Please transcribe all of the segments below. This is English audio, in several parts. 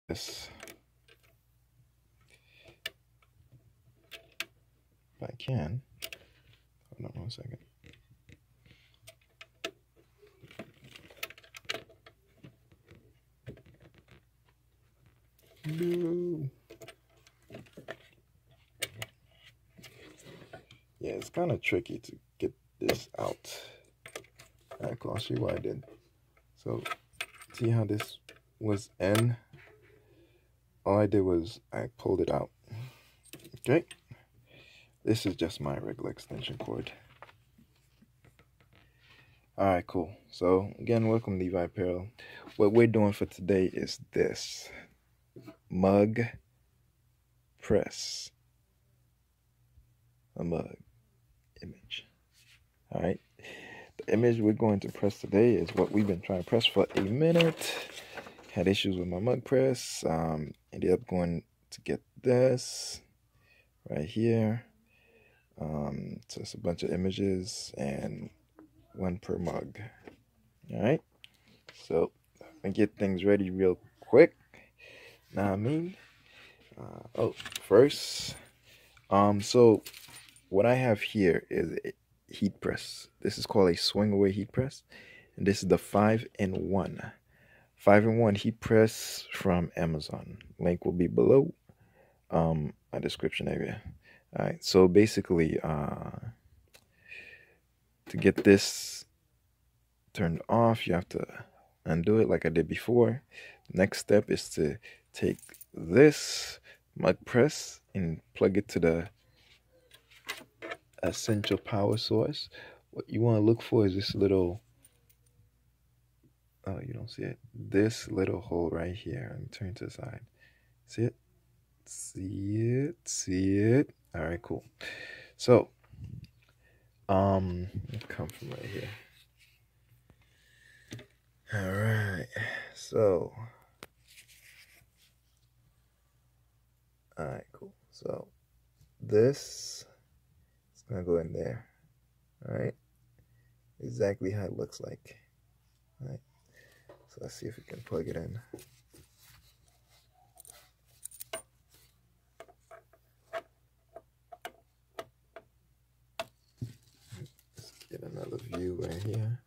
this if I can. Hold on one second. No. Yeah, it's kind of tricky to get this out. Alright, cool. I'll show you what I did. So, see how this was in? All I did was I pulled it out. Okay? This is just my regular extension cord. Alright, cool. So, again, welcome Levi Apparel. What we're doing for today is this. Mug press. A mug image. Alright? The image we're going to press today is what we've been trying to press for a minute. Had issues with my mug press. Ended up going to get this right here. So it's a bunch of images and one per mug. Alright? So I'm gonna get things ready real quick. Now I mean, first, so what I have here is a heat press. This is called a swing away heat press, and this is the 5-in-1. 5-in-1 heat press from Amazon. Link will be below my description area. All right, so basically, to get this turned off, you have to undo it like I did before. Next step is to take this mug press and plug it to the essential power source. What you want to look for is this little, oh, you don't see it, this little hole right here. Let me turn to the side. See it? See it? See it? All right, cool. So come from right here. All right, so all right, cool. So this is gonna go in there. All right, exactly how it looks like. All right, so let's see if we can plug it in. Let's get another view right here.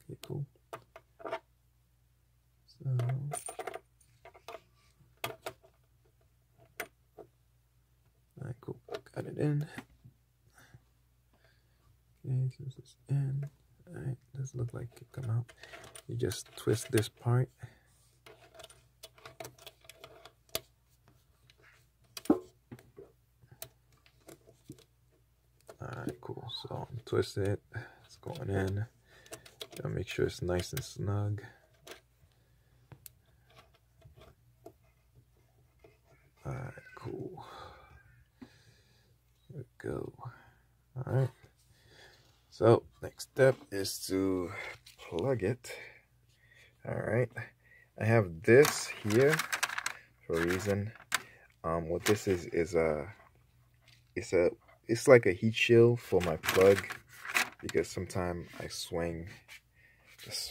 Okay, cool. So alright, cool. Got it in. Okay, since it's in. Alright, doesn't look like it come out. You just twist this part. Alright, cool. So I'm twisting it. It's going in. Gotta make sure it's nice and snug. Alright, cool. Here we go. Alright. So next step is to plug it. Alright. I have this here for a reason. What this is it's like a heat shield for my plug, because sometimes I swing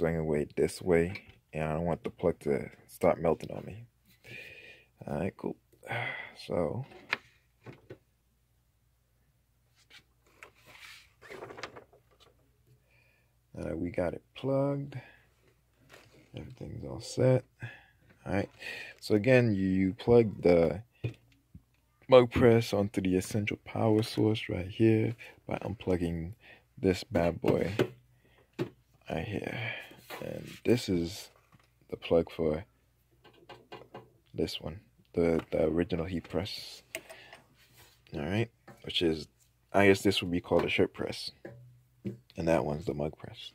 away this way and I don't want the plug to start melting on me. Alright, cool. So we got it plugged. Everything's all set. Alright, so again, you plug the mug press onto the essential power source right here by unplugging this bad boy right here. And this is the plug for this one, the original heat press. Alright, which is, I guess this would be called a shirt press. And that one's the mug press.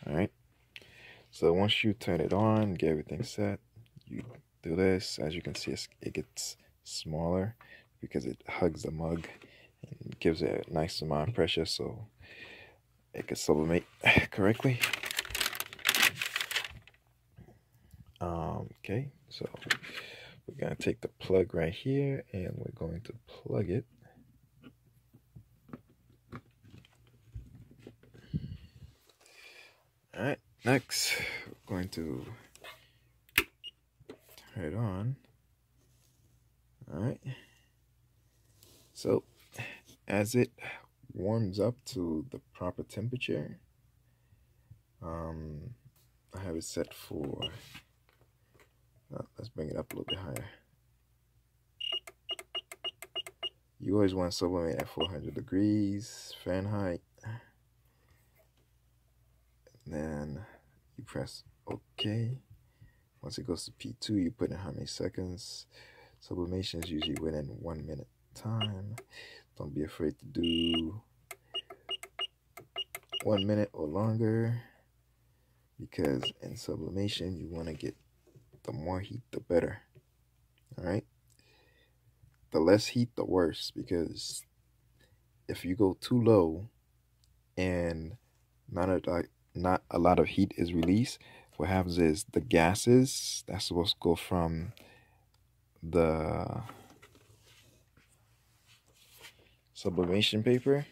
Alright, so once you turn it on, get everything set, you do this. As you can see, it gets smaller because it hugs the mug and gives it a nice amount of pressure so it can sublimate correctly. Okay, so we're going to take the plug right here and we're going to plug it. Alright, next we're going to turn it on. All right. So as it warms up to the proper temperature, I have it set for, let's bring it up a little bit higher. You always want to sublimate at 400 degrees Fahrenheit. And then you press OK. Once it goes to P2, you put in how many seconds. Sublimation is usually within 1 minute time. Don't be afraid to do 1 minute or longer, because in sublimation you want to get the more heat the better. All right, the less heat the worse, because if you go too low and not a lot of heat is released, what happens is the gases that's supposed to go from the sublimation paper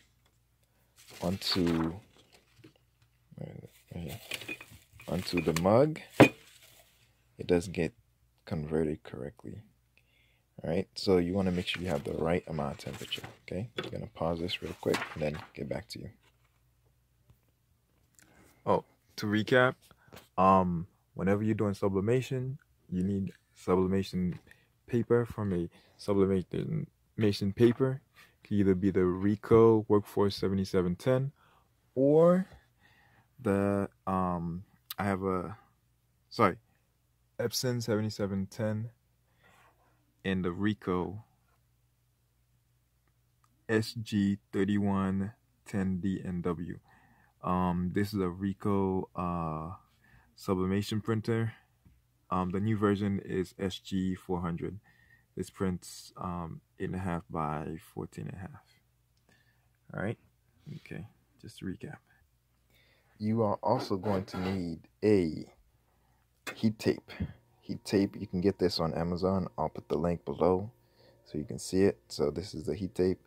onto the mug, it doesn't get converted correctly. All right, so you want to make sure you have the right amount of temperature. Okay, I'm gonna pause this real quick and then get back to you. Oh, to recap, whenever you're doing sublimation, you need sublimation paper from a sublimation paper. It can either be the Rico Workforce 7710 or the Epson 7710 and the Rico SG 3110DNW. This is a Rico sublimation printer. The new version is SG 400. This prints 8.5 by 14.5. All right. Okay. Just to recap. You are also going to need a heat tape. Heat tape, you can get this on Amazon. I'll put the link below so you can see it. So this is the heat tape.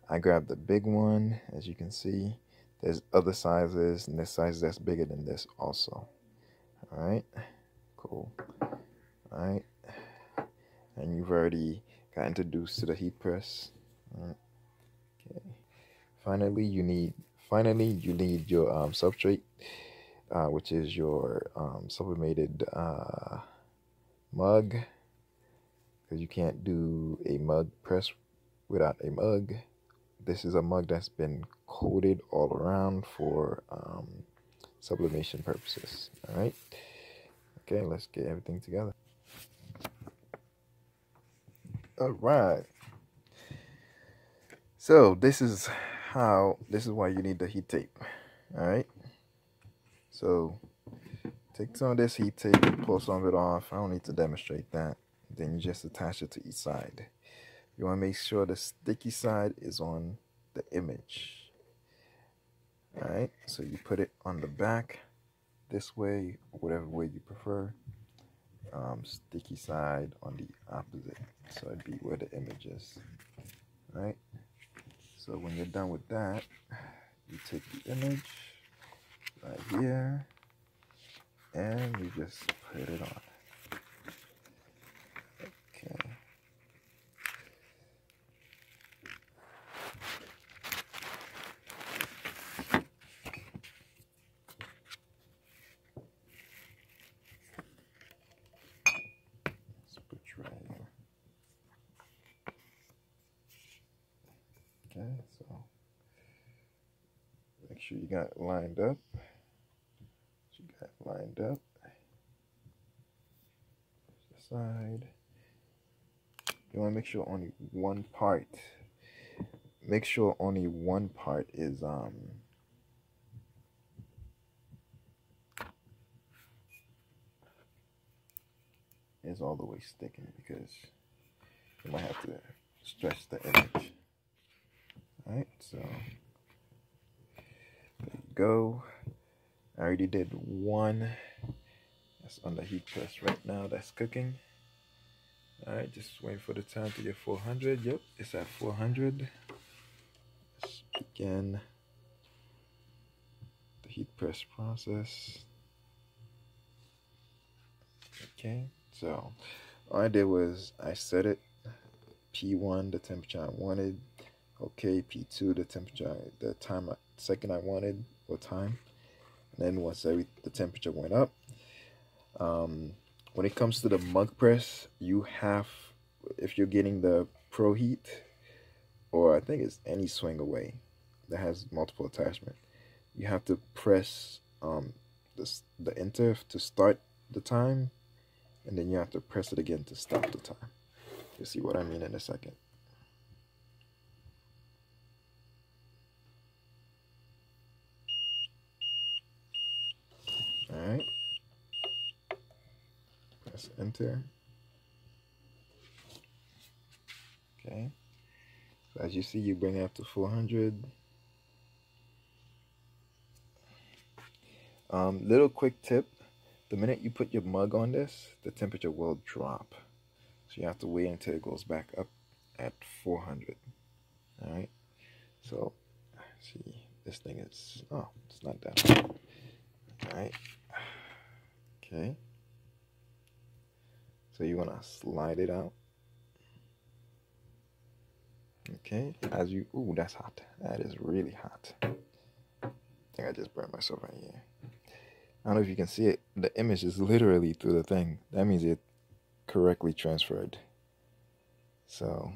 I grabbed the big one, as you can see. There's other sizes, and this size that's bigger than this also. All right, cool. All right, and you've already got introduced to the heat press. All right. Okay. Finally, you need your substrate, which is your sublimated mug, because you can't do a mug press without a mug. This is a mug that's been coated all around for sublimation purposes. All right. Okay, let's get everything together. All right. So this is why you need the heat tape. All right. So take some of this heat tape, pull some of it off. I don't need to demonstrate that. Then you just attach it to each side. You want to make sure the sticky side is on the image. All right, so you put it on the back this way, whatever way you prefer. Sticky side on the opposite, so it'd be where the image is. All right, so when you're done with that, you take the image right here and you just put it on. Okay. Okay, so make sure you got it lined up. The side. You want to make sure only one part. Make sure only one part is all the way sticking, because you might have to stretch the image. Alright, so there you go. I already did one. That's on the heat press right now. That's cooking. Alright, just waiting for the time to get 400. Yep, it's at 400. Let's begin the heat press process. Okay, so All I did was I set it P1, the temperature I wanted. Okay, P2, the temperature, the time, second I wanted, or time. And then once the temperature went up, when it comes to the mug press, you have, if you're getting the Pro Heat, or I think it's any swing away that has multiple attachment, you have to press the enter to start the time, and then you have to press it again to stop the time. You'll see what I mean in a second. Alright. Press enter. Okay. So as you see, you bring it up to 400. Little quick tip. The minute you put your mug on this, the temperature will drop. So you have to wait until it goes back up at 400. Alright. So, see, this thing is, oh, it's not that hot. Alright. Okay. So you want to slide it out. Okay. As you, ooh, that's hot. That is really hot. I think I just burned myself right here. I don't know if you can see it. The image is literally through the thing. That means it correctly transferred. So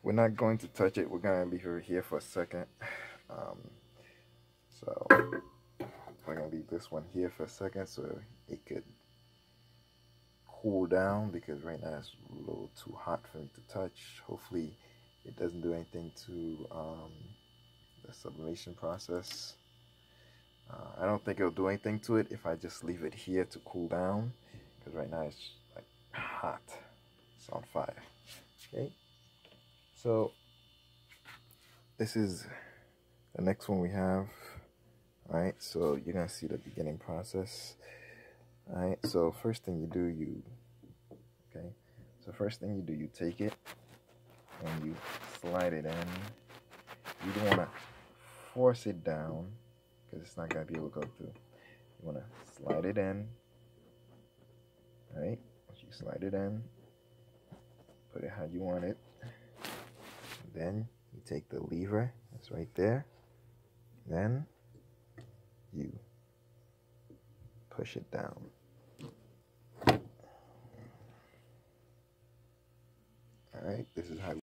we're not going to touch it. We're going to leave it here for a second. So we're going to leave this one here for a second so it could cool down, because right now it's a little too hot for me to touch. Hopefully it doesn't do anything to the sublimation process. I don't think it'll do anything to it if I just leave it here to cool down, because right now it's like hot. It's on fire. Okay, so this is the next one we have. Alright, so you're gonna see the beginning process. Alright, so first thing you do, you take it and you slide it in. You don't want to force it down, because it's not going to be able to go through. You want to slide it in. Alright, once you slide it in, put it how you want it. Then you take the lever that's right there. Then you push it down. Alright, this is how